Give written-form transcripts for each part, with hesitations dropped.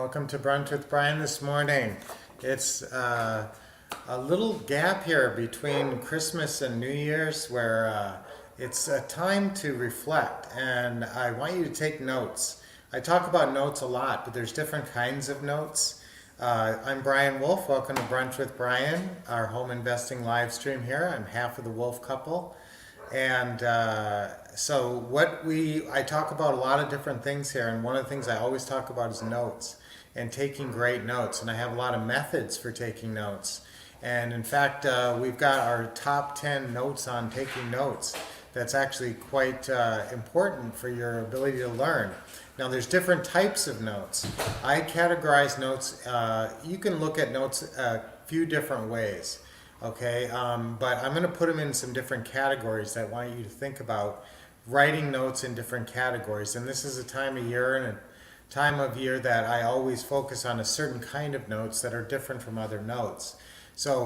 Welcome to Brunch with Brian this morning. It's a little gap here between Christmas and New Year's where it's a time to reflect, and I want you to take notes. I talk about notes a lot, but there's different kinds of notes. I'm Brian Wolff. Welcome to Brunch with Brian, our home investing live stream here. I'm half of the Wolff couple. And I talk about a lot of different things here, and one of the things I always talk about is notes and taking great notes. And I have a lot of methods for taking notes. And in fact, we've got our top 10 notes on taking notes. That's actually quite important for your ability to learn. Now, there's different types of notes. I categorize notes. You can look at notes a few different ways. Okay, but I'm going to put them in some different categories that I want you to think about writing notes in different categories. And this is a time of year that I always focus on a certain kind of notes that are different from other notes. So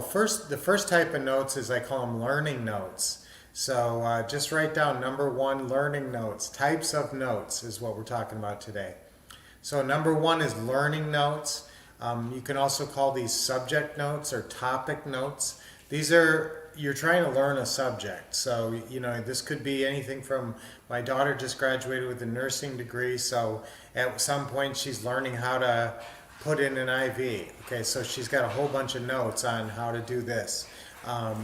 the first type of notes is I call them learning notes. So just write down number one, learning notes. Types of notes is what we're talking about today. So number one is learning notes. You can also call these subject notes or topic notes. You're trying to learn a subject. So, this could be anything from, my daughter just graduated with a nursing degree, so at some point she's learning how to put in an IV. Okay, so she's got a whole bunch of notes on how to do this.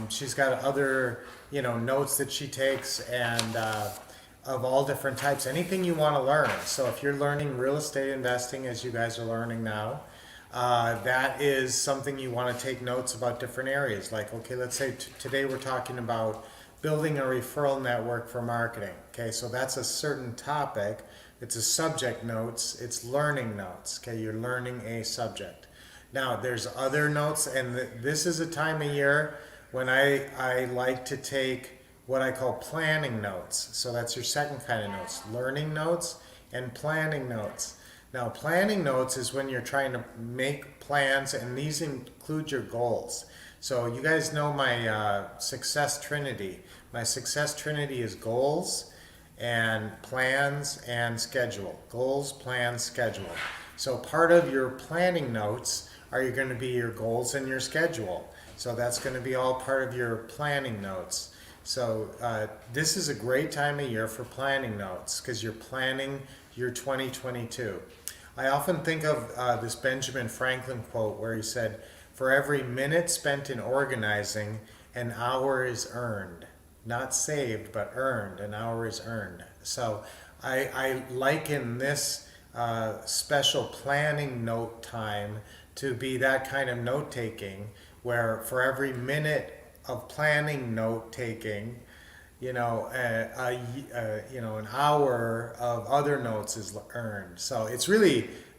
She's got other, notes that she takes, and of all different types, anything you want to learn. So if you're learning real estate investing, as you guys are learning now, that is something you want to take notes about different areas. Like, okay, let's say today we're talking about building a referral network for marketing. Okay, so that's a certain topic. It's a subject notes. It's learning notes. Okay, you're learning a subject. Now, there's other notes, and this is a time of year when I like to take what I call planning notes. So that's your second kind of notes, learning notes and planning notes. Now, planning notes is when you're trying to make plans, and these include your goals. So you guys know my success trinity. My success trinity is goals and plans and schedule. Goals, plans, schedule. So part of your planning notes are going to be your goals and your schedule. So that's going to be all part of your planning notes. So this is a great time of year for planning notes because you're planning your 2022. I often think of this Benjamin Franklin quote where he said, "For every minute spent in organizing, an hour is earned." Not saved, but earned. An hour is earned. So I liken this special planning note time to be that kind of note taking where for every minute of planning note taking, an hour of other notes is earned. So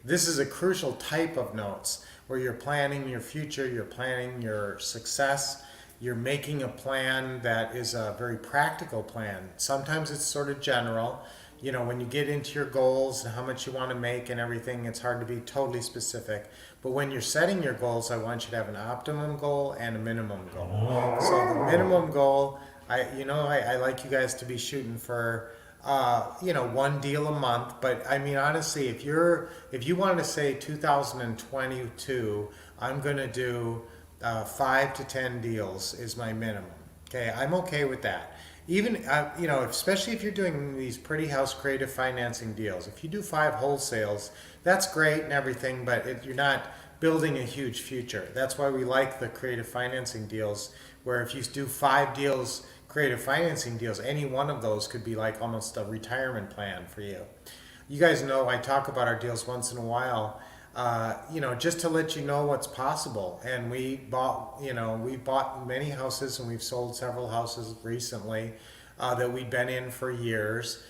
this is a crucial type of notes where you're planning your future, you're planning your success, you're making a plan that is a very practical plan. Sometimes it's sort of general. When you get into your goals and how much you want to make and everything, it's hard to be totally specific. But when you're setting your goals, I want you to have an optimum goal and a minimum goal. So the minimum goal, I like you guys to be shooting for, one deal a month. But I mean, honestly, if you want to say 2022, I'm going to do 5 to 10 deals is my minimum. Okay, I'm okay with that. Even, especially if you're doing these pretty house creative financing deals. If you do 5 wholesales, that's great and everything, but you're not building a huge future. That's why we like the creative financing deals, where if you do 5 deals, creative financing deals, any one of those could be like almost a retirement plan for you. You guys know I talk about our deals once in a while, just to let you know what's possible. And we bought many houses, and we've sold several houses recently that we've been in for years.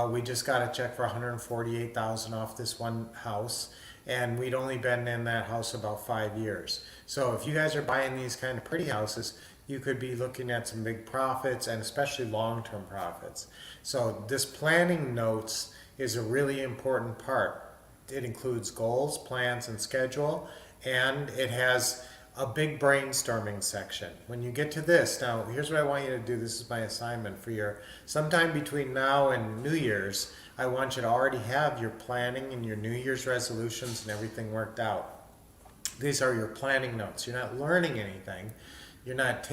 We just got a check for $148,000 off this one house, and we'd only been in that house about 5 years. So if you guys are buying these kind of pretty houses, you could be looking at some big profits, and especially long-term profits. So this planning notes is a really important part. It includes goals, plans, and schedule, and it has a big brainstorming section. When you get to this, now here's what I want you to do. This is my assignment for your sometime between now and New Year's. I want you to already have your planning and your New Year's resolutions and everything worked out. These are your planning notes. You're not learning anything. You're not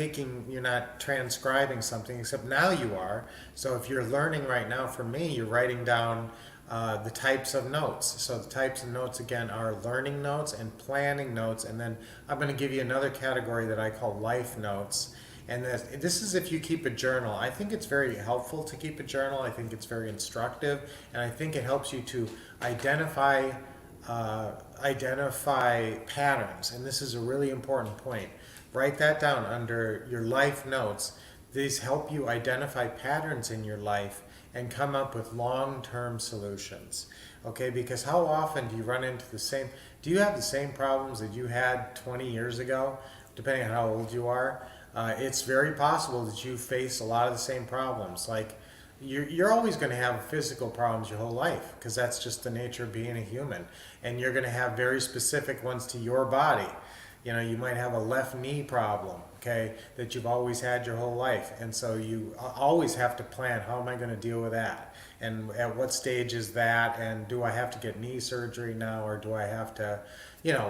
transcribing something, except now you are. So if you're learning right now from me, you're writing down the types of notes. So the types of notes again are learning notes and planning notes, and then I'm going to give you another category that I call life notes. And this is if you keep a journal. I think it's very helpful to keep a journal. I think it's very instructive, and I think it helps you to identify patterns. And this is a really important point. Write that down under your life notes. These help you identify patterns in your life and come up with long-term solutions. Okay, because how often do you run into do you have the same problems that you had 20 years ago, depending on how old you are? It's very possible that you face a lot of the same problems. Like you're always going to have physical problems your whole life, because that's just the nature of being a human. And you're going to have very specific ones to your body. You know, you might have a left knee problem, okay, that you've always had your whole life. And so you always have to plan, how am I going to deal with that? And at what stage is that? And do I have to get knee surgery now? Or do I have to,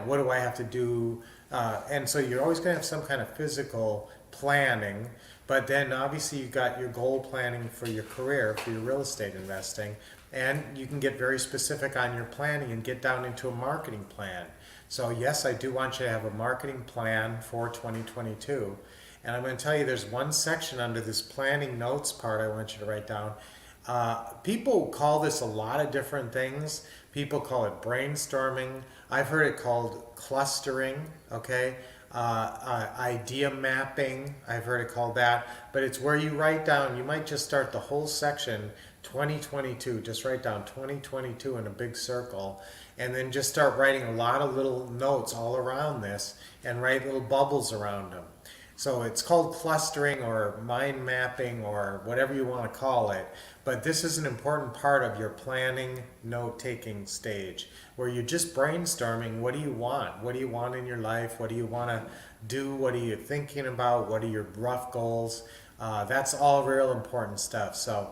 what do I have to do? And so you're always going to have some kind of physical planning. But then obviously you've got your goal planning for your career, for your real estate investing. And you can get very specific on your planning and get down into a marketing plan. So yes, I do want you to have a marketing plan for 2022. And I'm going to tell you there's one section under this planning notes part I want you to write down. People call this a lot of different things. People call it brainstorming. I've heard it called clustering, okay? Idea mapping, I've heard it called that. But it's where you write down, you might just start the whole section 2022, just write down 2022 in a big circle, and then just start writing a lot of little notes all around this and write little bubbles around them. So it's called clustering or mind mapping or whatever you want to call it. But this is an important part of your planning, note-taking stage where you're just brainstorming. What do you want? What do you want in your life? What do you want to do? What are you thinking about? What are your rough goals? That's all real important stuff. So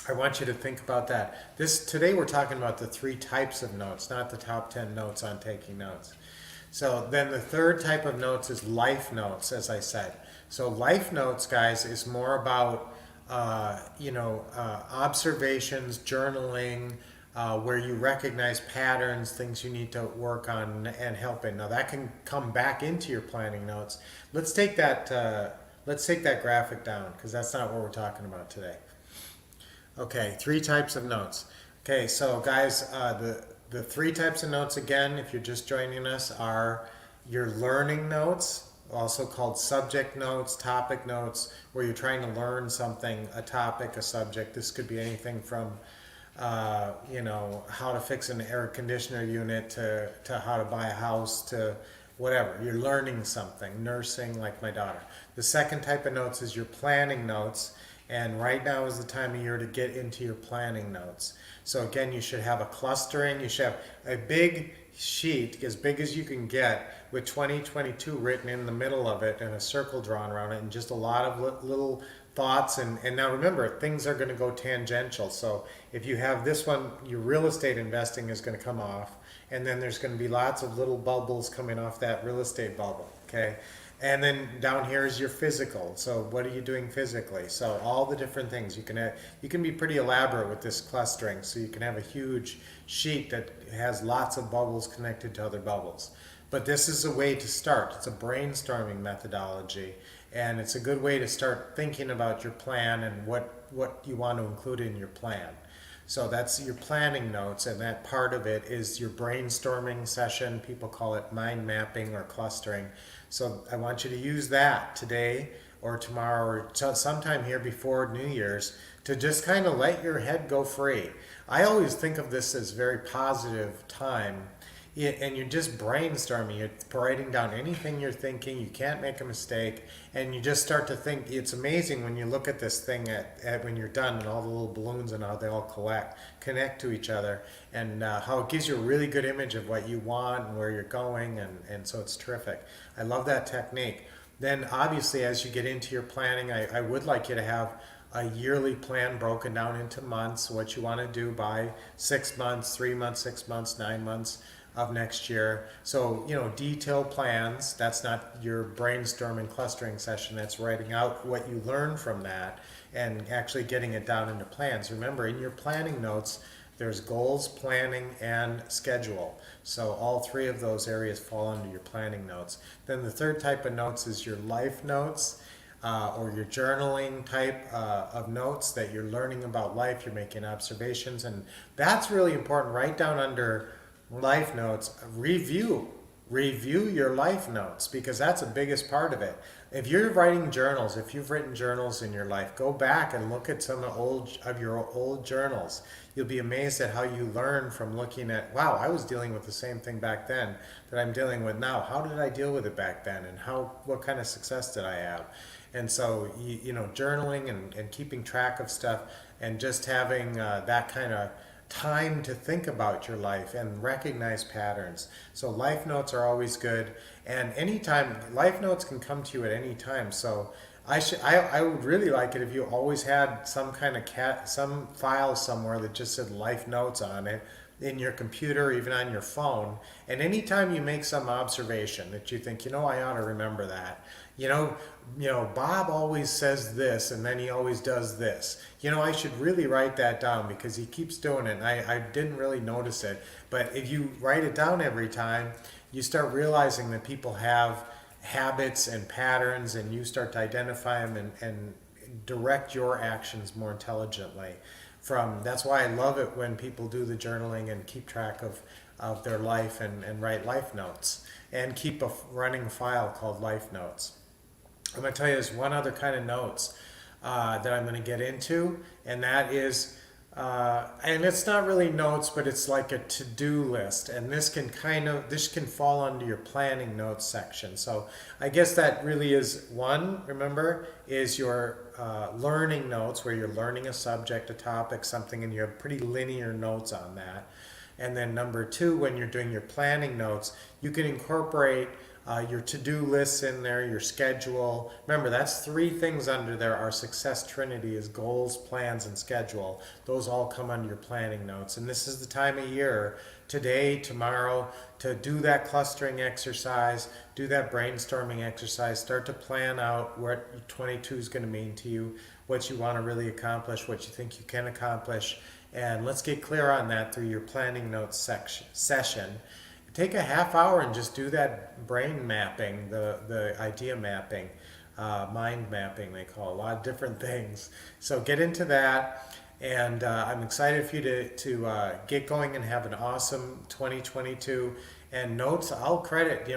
I want you to think about that. Today we're talking about the 3 types of notes, not the top 10 notes on taking notes. So then the third type of notes is life notes, as I said. So life notes, guys, is more about observations, journaling, where you recognize patterns, things you need to work on and help in. Now that can come back into your planning notes. Let's take that graphic down, because that's not what we're talking about today. Okay, 3 types of notes. Okay, so guys, the 3 types of notes, again, if you're just joining us, are your learning notes, also called subject notes, topic notes, where you're trying to learn something, a topic, a subject. This could be anything from, how to fix an air conditioner unit to how to buy a house to whatever. You're learning something, nursing, like my daughter. The second type of notes is your planning notes. And right now is the time of year to get into your planning notes. So again, you should have a clustering. You should have a big sheet, as big as you can get, with 2022 written in the middle of it and a circle drawn around it, and just a lot of little thoughts. And now remember, things are going to go tangential. So if you have this one, your real estate investing is going to come off. And then there's going to be lots of little bubbles coming off that real estate bubble, okay? And then down here is your physical. So what are you doing physically? So all the different things. You can be pretty elaborate with this clustering. So you can have a huge sheet that has lots of bubbles connected to other bubbles. But this is a way to start. It's a brainstorming methodology. And it's a good way to start thinking about your plan and what you want to include in your plan. So that's your planning notes, and that part of it is your brainstorming session. People call it mind mapping or clustering. So I want you to use that today or tomorrow or sometime here before New Year's to just kind of let your head go free. I always think of this as a very positive time And you're just brainstorming. You're writing down anything you're thinking. You can't make a mistake, and you just start to think. It's amazing when you look at this thing at when you're done, and all the little balloons and how they all connect to each other, and how it gives you a really good image of what you want and where you're going, and so it's terrific. I love that technique. Then obviously, as you get into your planning, I would like you to have a yearly plan broken down into months, what you want to do by 6 months, 3 months, 6 months, 9 months of next year. So, detailed plans. That's not your brainstorming clustering session. That's writing out what you learn from that and actually getting it down into plans. Remember, in your planning notes, there's goals, planning, and schedule. So all three of those areas fall under your planning notes. Then the third type of notes is your life notes. Or your journaling type of notes that you're learning about life, you're making observations, and that's really important. Write down under life notes, review your life notes, because that's the biggest part of it. If you're writing journals, if you've written journals in your life, go back and look at some of your old journals. You'll be amazed at how you learn from looking at, wow, I was dealing with the same thing back then that I'm dealing with now. How did I deal with it back then, and what kind of success did I have? And so, journaling and keeping track of stuff, and just having that kind of time to think about your life and recognize patterns. So life notes are always good, and anytime life notes can come to you at any time. So I would really like it if you always had some kind of some file somewhere that just said life notes on it, in your computer, even on your phone. And anytime you make some observation that you think, I ought to remember that. Bob always says this, and then he always does this. I should really write that down because he keeps doing it. And I didn't really notice it. But if you write it down every time, you start realizing that people have habits and patterns, and you start to identify them and direct your actions more intelligently. That's why I love it when people do the journaling and keep track of their life and write life notes and keep a running file called life notes. I'm going to tell you there's one other kind of notes that I'm going to get into, and that is, and it's not really notes, but it's like a to-do list, and this can fall under your planning notes section. So I guess that really is one, remember, is your learning notes, where you're learning a subject, a topic, something, and you have pretty linear notes on that. And then number two, when you're doing your planning notes, you can incorporate your to-do lists in there, your schedule. Remember, that's three things under there. Our success trinity is goals, plans, and schedule. Those all come under your planning notes. And this is the time of year, today, tomorrow, to do that clustering exercise, do that brainstorming exercise, start to plan out what 22 is going to mean to you, what you want to really accomplish, what you think you can accomplish. And let's get clear on that through your planning notes session. Take a half hour and just do that brain mapping, the idea mapping, mind mapping, they call it, a lot of different things. So get into that, and I'm excited for you to get going and have an awesome 2022. And notes, I'll credit,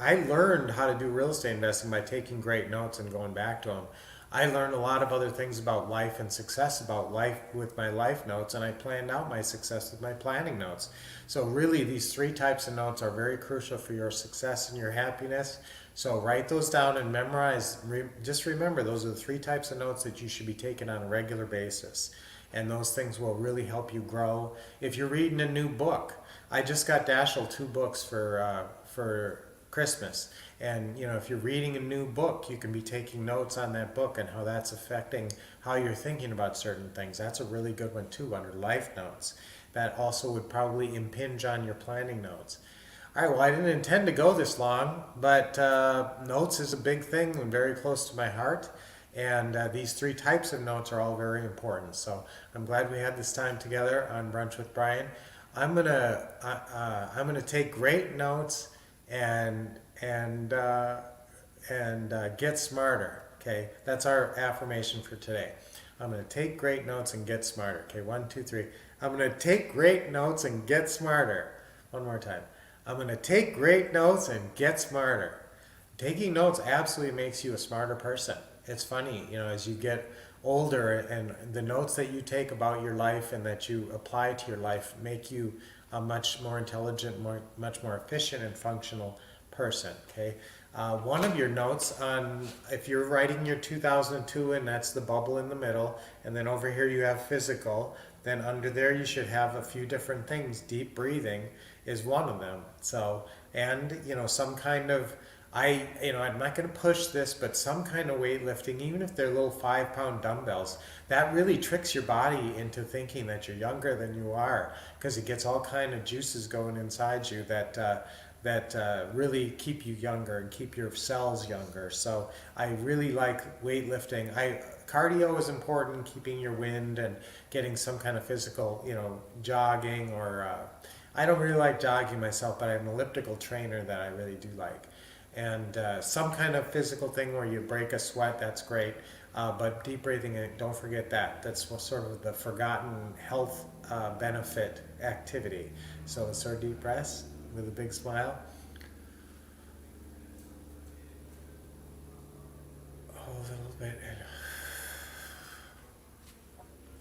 I learned how to do real estate investing by taking great notes and going back to them. I learned a lot of other things about life and success about life with my life notes, and I planned out my success with my planning notes. So really, these three types of notes are very crucial for your success and your happiness. So write those down and memorize. Just remember, those are the three types of notes that you should be taking on a regular basis. And those things will really help you grow. If you're reading a new book, I just got Dashiell 2 books for Christmas. And if you're reading a new book, you can be taking notes on that book and how that's affecting how you're thinking about certain things. That's a really good one too, under life notes. That also would probably impinge on your planning notes. All right, well, I didn't intend to go this long, but notes is a big thing and very close to my heart. And these three types of notes are all very important. So I'm glad we had this time together on Brunch with Brian. I'm gonna take great notes and get smarter. Okay, that's our affirmation for today. I'm going to take great notes and get smarter. Okay, 1, 2, 3. I'm going to take great notes and get smarter. One more time. I'm going to take great notes and get smarter. Taking notes absolutely makes you a smarter person. It's funny, as you get older, and the notes that you take about your life and that you apply to your life make you a much more intelligent, much more efficient and functional person. Okay. One of your notes on, if you're writing your 2002 and that's the bubble in the middle, and then over here you have physical, then under there you should have a few different things. Deep breathing is one of them. So, and some kind of, I'm not going to push this, but some kind of weightlifting, even if they're little 5-pound dumbbells, that really tricks your body into thinking that you're younger than you are, because it gets all kind of juices going inside you that really keep you younger and keep your cells younger. So I really like weightlifting. Cardio is important, keeping your wind and getting some kind of physical, jogging or I don't really like jogging myself, but I have an elliptical trainer that I really do like. And some kind of physical thing where you break a sweat, that's great. But deep breathing, don't forget that. That's sort of the forgotten health benefit activity. So let's start deep breaths with a big smile. Hold a little bit.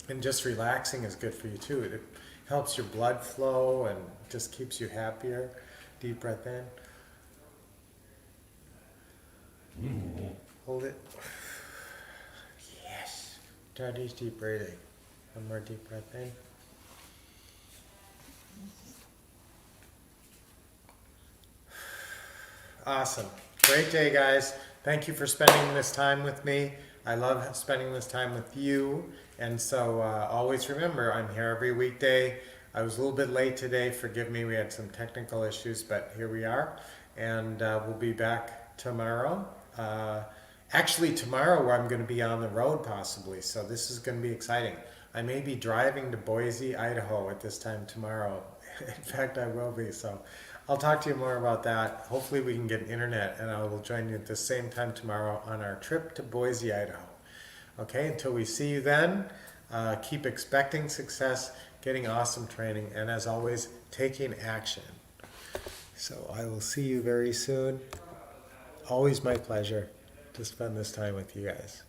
And just relaxing is good for you too. It helps your blood flow and just keeps you happier. Deep breath in. Hold it. Yes. Try these deep breathing. One more deep breath in. Awesome. Great day, guys. Thank you for spending this time with me. I love spending this time with you. And so always remember, I'm here every weekday. I was a little bit late today. Forgive me. We had some technical issues, but here we are. And we'll be back tomorrow. Actually, tomorrow I'm going to be on the road possibly. So this is going to be exciting. I may be driving to Boise, Idaho at this time tomorrow. In fact, I will be. So I'll talk to you more about that. Hopefully we can get internet and I will join you at the same time tomorrow on our trip to Boise, Idaho. Okay, until we see you then, keep expecting success, getting awesome training, and as always, taking action. So I will see you very soon. Always my pleasure to spend this time with you guys.